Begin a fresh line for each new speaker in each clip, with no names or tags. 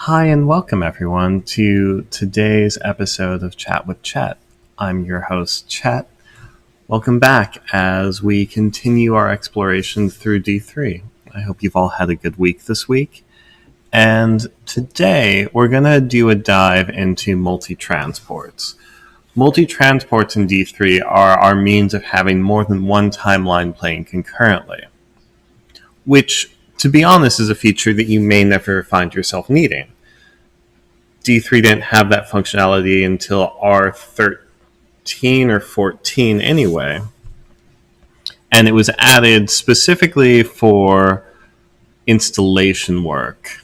Hi, and welcome everyone to today's episode of Chat with Chet. I'm your host, Chet. Welcome back as we continue our exploration through D3. I hope you've all had a good week this week. And today we're going to do a dive into multitransports. Multitransports in D3 are our means of having more than one timeline playing concurrently, which, to be honest, is a feature that you may never find yourself needing. D3 didn't have that functionality until R13 or 14 anyway, and it was added specifically for installation work,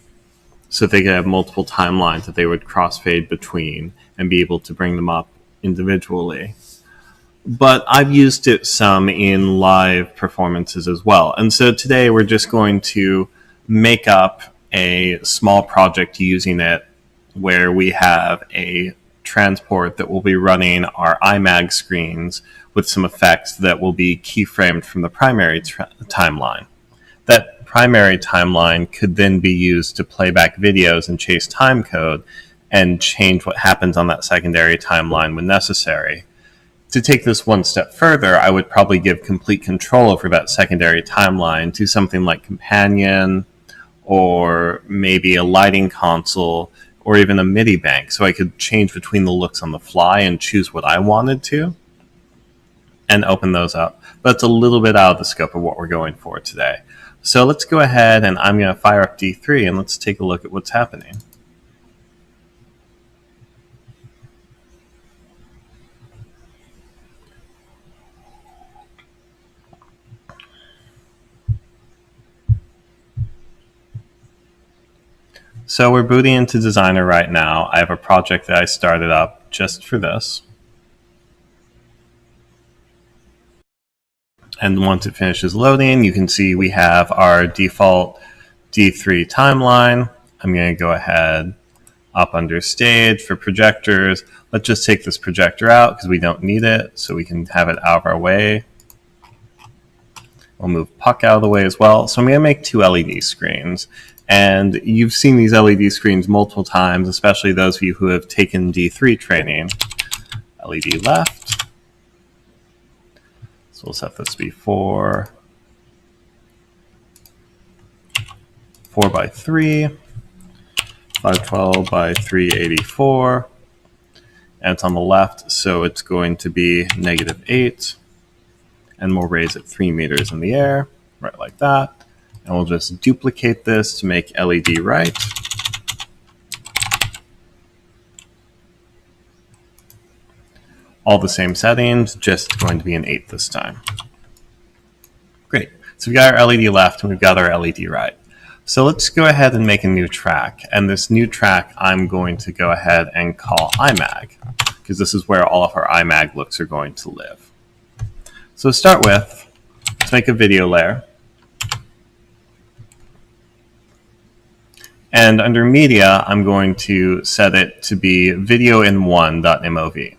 so they could have multiple timelines that they would crossfade between and be able to bring them up individually. But I've used it some in live performances as well. And so today we're just going to make up a small project using it where we have a transport that will be running our IMAG screens with some effects that will be keyframed from the primary timeline. That primary timeline could then be used to play back videos and chase timecode and change what happens on that secondary timeline when necessary. To take this one step further, I would probably give complete control over that secondary timeline to something like Companion, or maybe a lighting console, or even a MIDI bank, so I could change between the looks on the fly and choose what I wanted to, and open those up. But it's a little bit out of the scope of what we're going for today. So let's go ahead and I'm going to fire up D3 and let's take a look at what's happening. So we're booting into Designer right now. I have a project that I started up just for this. And once it finishes loading, you can see we have our default D3 timeline. I'm going to go ahead up under stage for projectors. Let's just take this projector out because we don't need it, so we can have it out of our way. We'll move Puck out of the way as well. So I'm going to make two LED screens. And you've seen these LED screens multiple times, especially those of you who have taken D3 training. LED left. So we'll set this to be 4 by 3, 512 by 384. And it's on the left, so it's going to be -8. And we'll raise it 3 meters in the air, right like that. And we'll just duplicate this to make LED right. All the same settings, just going to be an 8 this time. Great. So we've got our LED left and we've got our LED right. So let's go ahead and make a new track. And this new track I'm going to go ahead and call IMAG, because this is where all of our IMAG looks are going to live. So to start with, let's make a video layer. And under media, I'm going to set it to be videoin1.mov.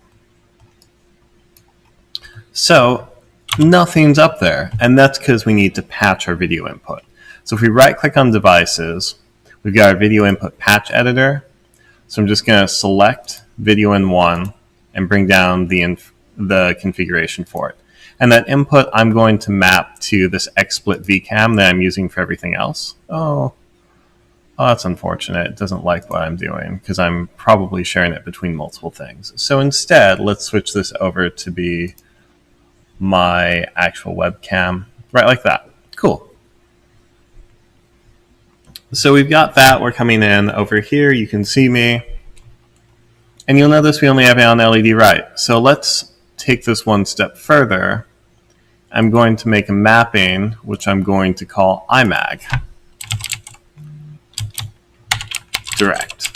So nothing's up there, and that's because we need to patch our video input. So if we right-click on devices, we've got our video input patch editor. So I'm just going to select videoin1 and bring down the configuration for it. And that input I'm going to map to this XSplit VCAM that I'm using for everything else. Oh, that's unfortunate. It doesn't like what I'm doing because I'm probably sharing it between multiple things. So instead, let's switch this over to be my actual webcam, right like that. Cool. So we've got that. We're coming in over here. You can see me. And you'll notice we only have it on LED right. So let's take this one step further. I'm going to make a mapping, which I'm going to call IMAG. Direct.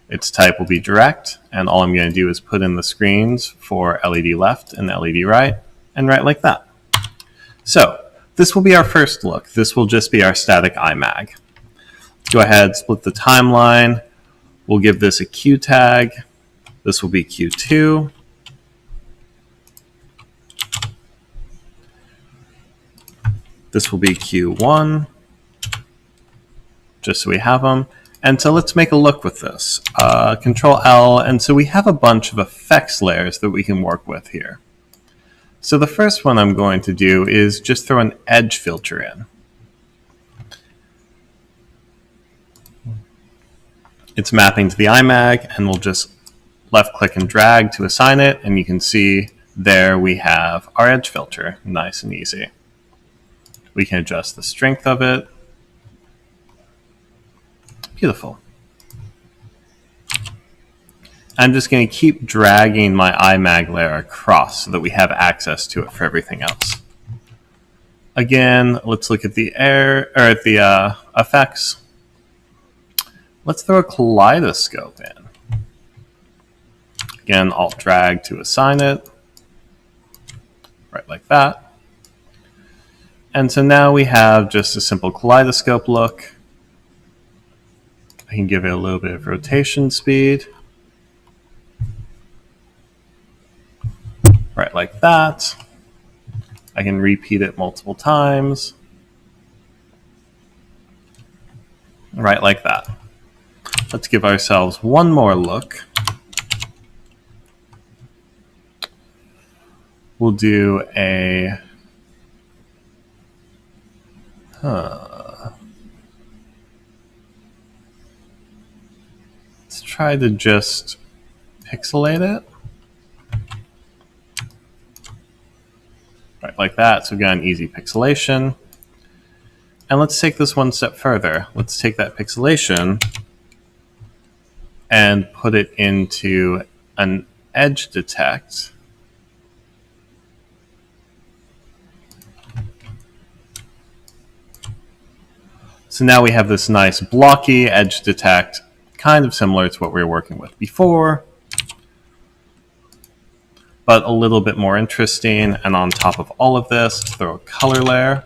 Its type will be direct, and all I'm going to do is put in the screens for LED left and LED right, and right like that. So this will be our first look. This will just be our static IMAG. Let's go ahead, split the timeline. We'll give this a Q tag. This will be Q2. This will be Q1, just so we have them. And so let's make a look with this. Control L, and so we have a bunch of effects layers that we can work with here. So the first one I'm going to do is just throw an edge filter in. It's mapping to the IMAG, and we'll just left click and drag to assign it, and you can see there we have our edge filter, nice and easy. We can adjust the strength of it. Beautiful. I'm just going to keep dragging my IMAG layer across so that we have access to it for everything else. Again, let's look at the effects. Let's throw a kaleidoscope in. Again, Alt drag to assign it, right like that. And so now we have just a simple kaleidoscope look. I can give it a little bit of rotation speed. Right like that. I can repeat it multiple times. Right like that. Let's give ourselves one more look. We'll do a... Let's try to just pixelate it. Right like that, so we got an easy pixelation. And let's take this one step further. Let's take that pixelation and put it into an edge detect. So now we have this nice blocky edge detect, kind of similar to what we were working with before, but a little bit more interesting. And on top of all of this, throw a color layer.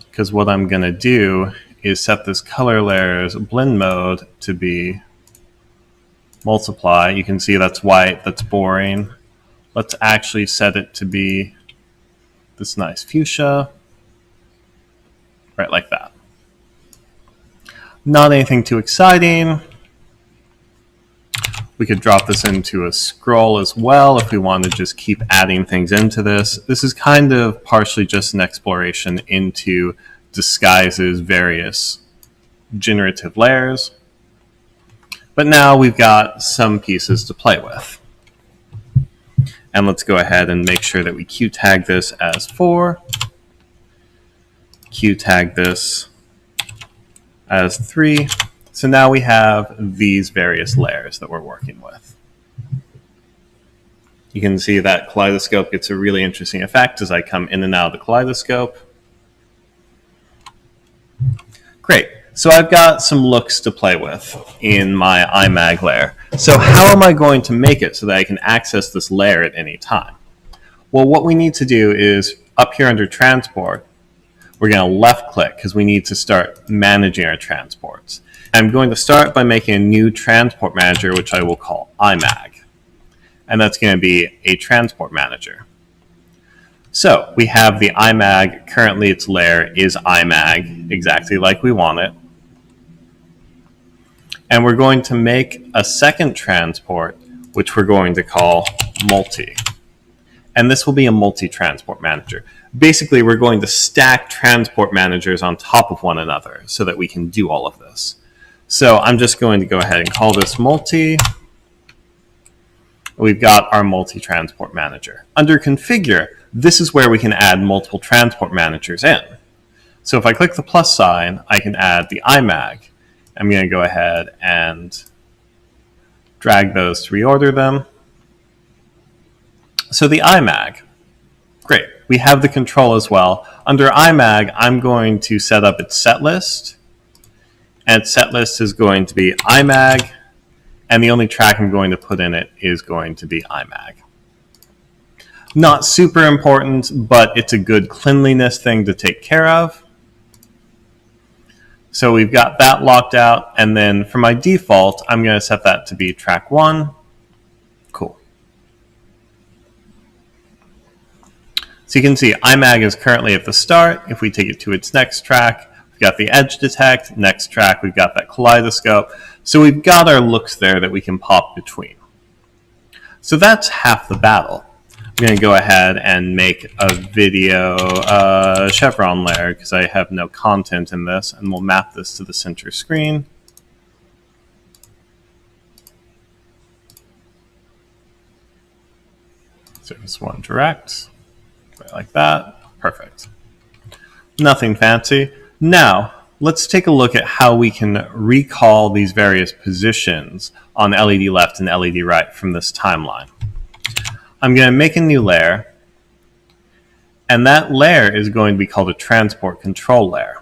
Because what I'm going to do is set this color layer's blend mode to be multiply. You can see that's white, that's boring. Let's actually set it to be this nice fuchsia, right like that. Not anything too exciting. We could drop this into a scroll as well if we want to just keep adding things into this. This is kind of partially just an exploration into Disguise's various generative layers. But now we've got some pieces to play with. And let's go ahead and make sure that we Q tag this as 4. Q tag this as 3. So now we have these various layers that we're working with. You can see that kaleidoscope gets a really interesting effect as I come in and out of the kaleidoscope. Great. So I've got some looks to play with in my IMAG layer. So how am I going to make it so that I can access this layer at any time? Well, what we need to do is up here under transport, we're going to left click because we need to start managing our transports. I'm going to start by making a new transport manager, which I will call IMAG. And that's going to be a transport manager. So we have the IMAG. Currently its layer is IMAG, exactly like we want it. And we're going to make a second transport, which we're going to call multi. And this will be a multi-transport manager. Basically, we're going to stack transport managers on top of one another so that we can do all of this. So I'm just going to go ahead and call this multi. We've got our multi-transport manager. Under configure, this is where we can add multiple transport managers in. So if I click the plus sign, I can add the IMAG. I'm going to go ahead and drag those to reorder them. So the IMAG, great. We have the control as well. Under IMAG, I'm going to set up its set list. And set list is going to be IMAG. And the only track I'm going to put in it is going to be IMAG. Not super important, but it's a good cleanliness thing to take care of. So we've got that locked out. And then for my default, I'm going to set that to be track 1. Cool. So you can see IMAG is currently at the start. If we take it to its next track, We've got the edge detect. Next track, we've got that kaleidoscope. So we've got our looks there that we can pop between. So that's half the battle. I'm going to go ahead and make a video chevron layer because I have no content in this, and we'll map this to the center screen. Surface 1 direct, right like that. Perfect. Nothing fancy. Now, let's take a look at how we can recall these various positions on LED left and LED right from this timeline. I'm going to make a new layer, and that layer is going to be called a transport control layer.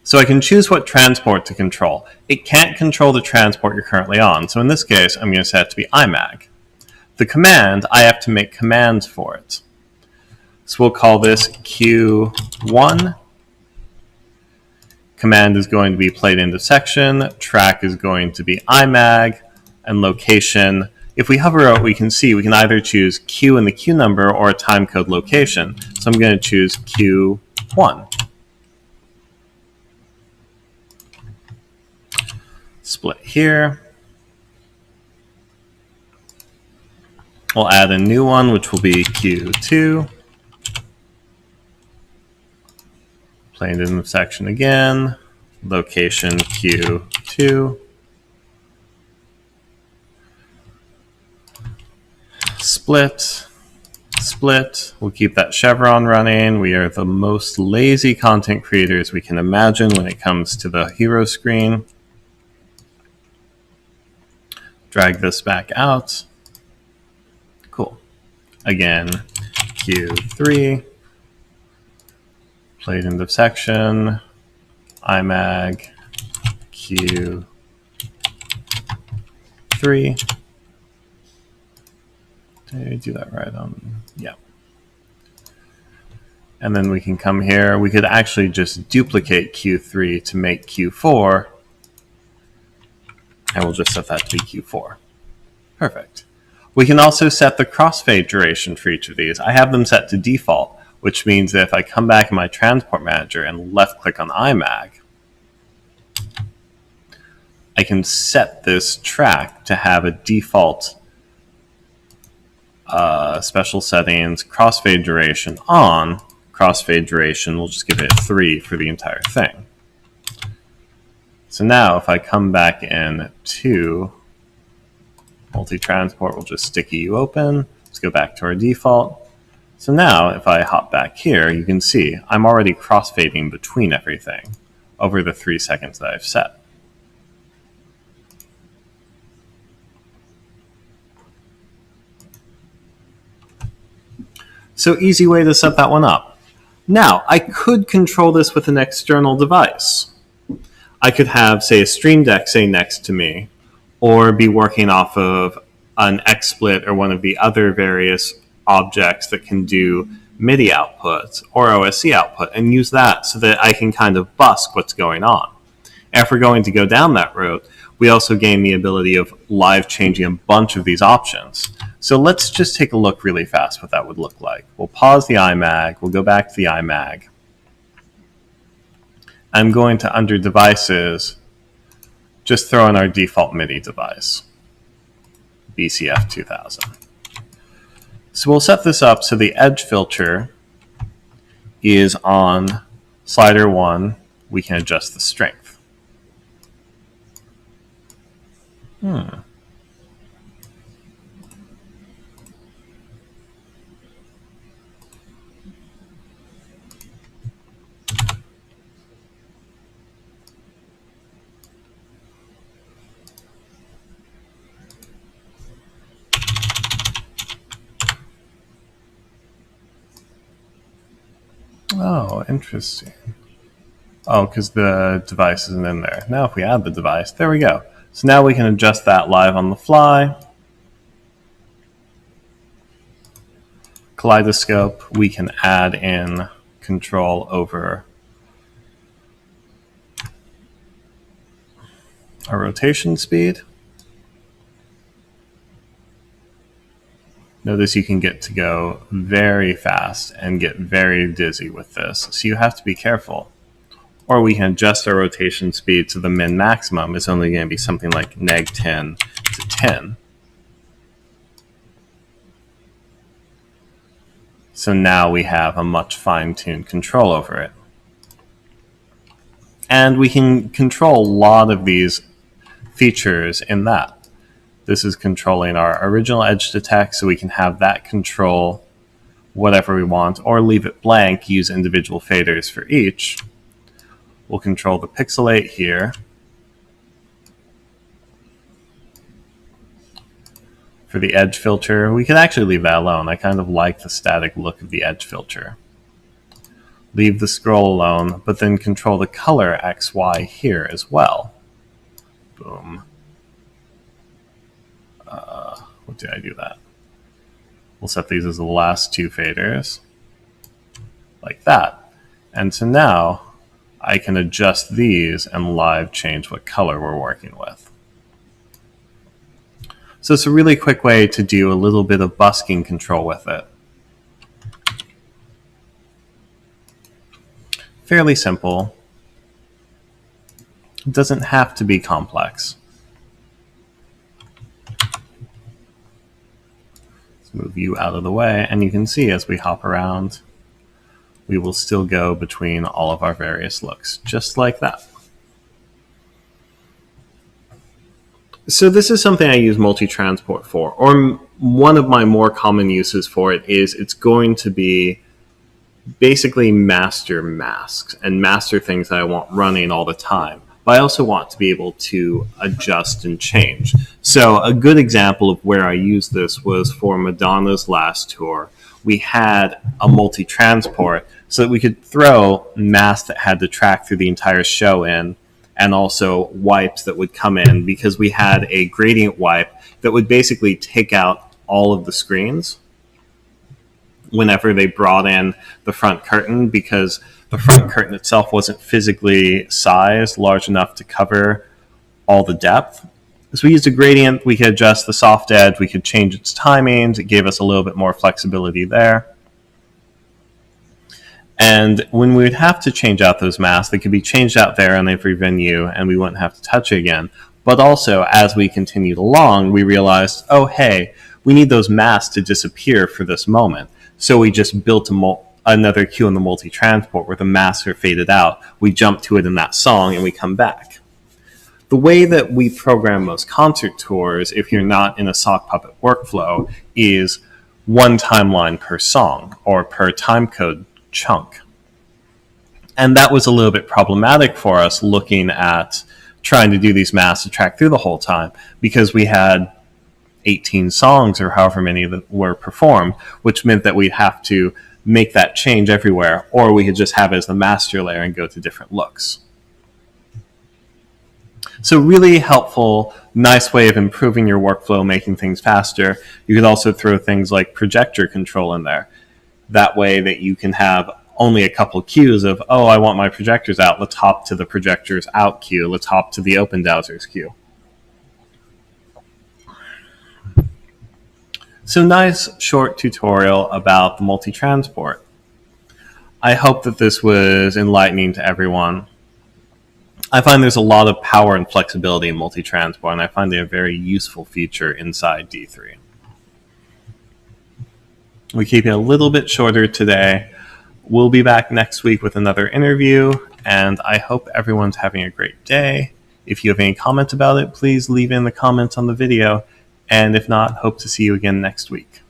So I can choose what transport to control. It can't control the transport you're currently on, so in this case, I'm going to set it to be IMAG. The command, I have to make commands for it. So we'll call this Q1. Command is going to be played into section. Track is going to be IMAG. And location, if we hover out, we can see we can either choose Q and the Q number or a timecode location. So I'm going to choose Q1. Split here. We'll add a new one, which will be Q2. Played in the section again. Location Q2. Split. Split. We'll keep that chevron running. We are the most lazy content creators we can imagine when it comes to the hero screen. Drag this back out. Cool. Again, Q3. Played into section, IMAG, Q3. Did I do that right on? Yeah. And then we can come here. We could actually just duplicate Q3 to make Q4. And we'll just set that to be Q4. Perfect. We can also set the crossfade duration for each of these. I have them set to default, which means that if I come back in my transport manager and left click on IMAG, I can set this track to have a default special settings, crossfade duration on. Crossfade duration, we'll just give it 3 for the entire thing. So now if I come back in to multi-transport, we'll just stick EU open. Let's go back to our default. So now, if I hop back here, you can see I'm already crossfading between everything over the 3 seconds that I've set. So easy way to set that one up. Now, I could control this with an external device. I could have, say, a Stream Deck say next to me, or be working off of an XSplit or one of the other various objects that can do MIDI output or OSC output and use that so that I can kind of busk what's going on. And if we're going to go down that route, we also gain the ability of live changing a bunch of these options. So let's just take a look really fast what that would look like. We'll pause the IMAG. We'll go back to the IMAG. I'm going to, under devices, just throw in our default MIDI device, BCF 2000. So we'll set this up so the edge filter is on slider 1. We can adjust the strength. Oh, interesting. Oh, because the device isn't in there. Now if we add the device, there we go. So now we can adjust that live on the fly. Kaleidoscope, we can add in control over our rotation speed. Notice you can get to go very fast and get very dizzy with this, so you have to be careful. Or we can adjust our rotation speed to the min maximum. It's only going to be something like -10 to 10. So now we have a much fine-tuned control over it. And we can control a lot of these features in that. This is controlling our original edge detect, so we can have that control whatever we want, or leave it blank, use individual faders for each. We'll control the pixelate here. For the edge filter, we could actually leave that alone. I kind of like the static look of the edge filter. Leave the scroll alone, but then control the color XY here as well. Boom. What did I do that? We'll set these as the last two faders, like that. And so now I can adjust these and live change what color we're working with. So it's a really quick way to do a little bit of busking control with it. Fairly simple. It doesn't have to be complex. Let's move you out of the way, and you can see as we hop around, we will still go between all of our various looks, just like that. So this is something I use multitransport for, or one of my more common uses for it is it's going to be basically master masks and master things that I want running all the time. But I also want to be able to adjust and change. So a good example of where I used this was for Madonna's last tour. We had a multi-transport so that we could throw masks that had to track through the entire show in, and also wipes that would come in, because we had a gradient wipe that would basically take out all of the screens whenever they brought in the front curtain, because the front curtain itself wasn't physically sized large enough to cover all the depth. So we used a gradient. We could adjust the soft edge. We could change its timings. It gave us a little bit more flexibility there. And when we would have to change out those masks, they could be changed out there in every venue, and we wouldn't have to touch it again. But also, as we continued along, we realized, oh, hey, we need those masks to disappear for this moment. So we just built another cue in the multi-transport where the masks are faded out. We jump to it in that song, and we come back. The way that we program most concert tours, if you're not in a sock puppet workflow, is one timeline per song, or per timecode chunk. And that was a little bit problematic for us looking at trying to do these masks to track through the whole time, because we had 18 songs or however many that were performed, which meant that we'd have to make that change everywhere, or we could just have it as the master layer and go to different looks. So really helpful, nice way of improving your workflow, making things faster. You could also throw things like projector control in there. That way that you can have only a couple cues of, oh, I want my projectors out. Let's hop to the projectors out cue. Let's hop to the open dowsers cue. So nice short tutorial about the multi-transport. I hope that this was enlightening to everyone. I find there's a lot of power and flexibility in multi-transport, and I find it a very useful feature inside D3. We keep it a little bit shorter today. We'll be back next week with another interview, and I hope everyone's having a great day. If you have any comments about it, please leave in the comments on the video, and if not, hope to see you again next week.